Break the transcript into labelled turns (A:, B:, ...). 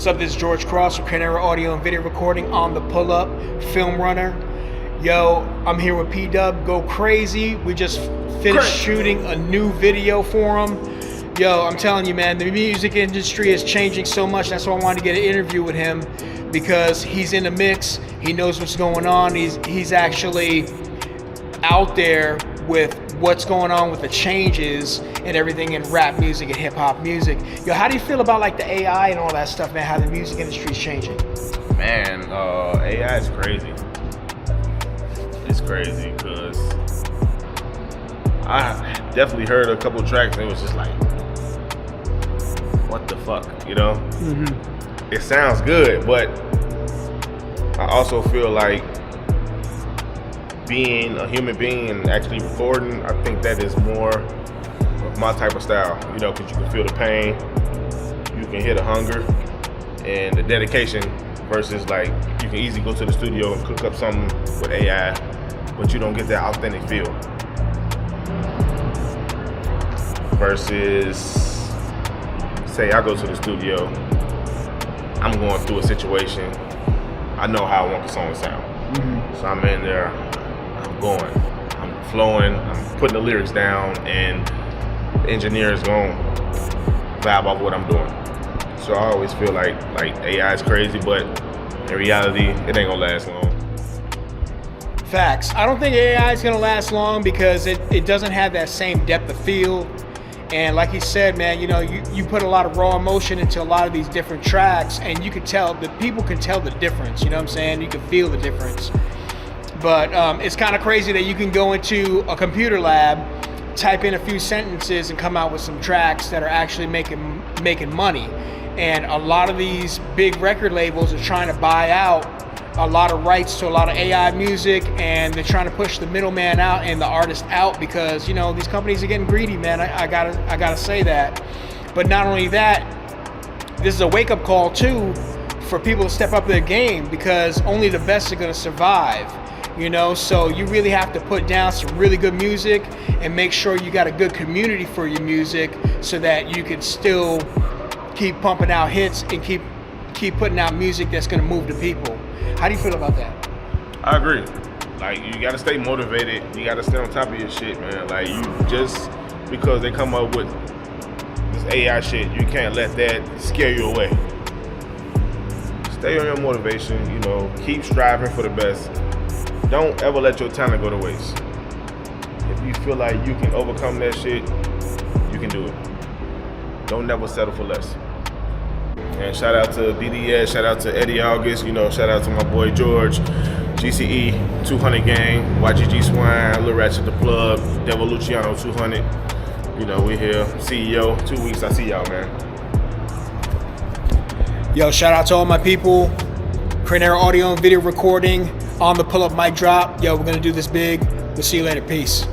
A: What's up, this is George Cross from Canary Audio and Video Recording on the Pull-Up Film Runner. Yo, I'm here with PDUB Go Crazy. We just finished shooting a new video for him. Yo, I'm telling you, man, the music industry is changing so much. That's why I wanted to get an interview with him, because he's in the mix. He knows what's going on. He's actually out there with what's going on with the changes and everything in rap music and hip hop music. Yo, how do you feel about like the AI and all that stuff, man? How the music industry is changing?
B: Man, AI is crazy. It's crazy because I definitely heard a couple tracks and it was just like, what the fuck, you know? Mm-hmm. It sounds good, but I also feel like being a human being and actually recording, I think that is more of my type of style, you know, because you can feel the pain, you can hear the hunger and the dedication, versus like you can easily go to the studio and cook up something with AI, but you don't get that authentic feel. Versus, say I go to the studio, I'm going through a situation, I know how I want the song to sound. Mm-hmm. So I'm in there, I'm going, I'm flowing, I'm putting the lyrics down, and the engineer is going to vibe off what I'm doing. So I always feel like AI is crazy, but in reality, it ain't gonna last long.
A: Facts. I don't think AI is gonna last long because it doesn't have that same depth of field. And like he said, man, you know, you put a lot of raw emotion into a lot of these different tracks, and you can tell, the people can tell the difference, you know what I'm saying? You can feel the difference. But it's kind of crazy that you can go into a computer lab, type in a few sentences, and come out with some tracks that are actually making money. And a lot of these big record labels are trying to buy out a lot of rights to a lot of AI music, and they're trying to push the middleman out and the artist out, because, you know, these companies are getting greedy, man. I gotta say that. But not only that, this is a wake-up call too for people to step up their game, because only the best are gonna survive. You know, so you really have to put down some really good music and make sure you got a good community for your music, so that you can still keep pumping out hits and keep putting out music that's gonna move the people. How do you feel about that?
B: I agree. Like, you gotta stay motivated. You gotta stay on top of your shit, man. Like, you just because they come up with this AI shit, you can't let that scare you away. Stay on your motivation. You know, keep striving for the best. Don't ever let your talent go to waste. If you feel like you can overcome that shit, you can do it. Don't never settle for less. And shout out to BDS, shout out to Eddie August, you know, shout out to my boy George, GCE 200 Gang, YGG Swine, Lil Ratchet the Plug, Devil Luciano 200. You know, we here. CEO, 2 weeks, I see y'all, man.
A: Yo, shout out to all my people. Canary Audio and Video Recording on the Pull-Up Mic Drop. Yo, we're gonna do this big. We'll see you later. Peace.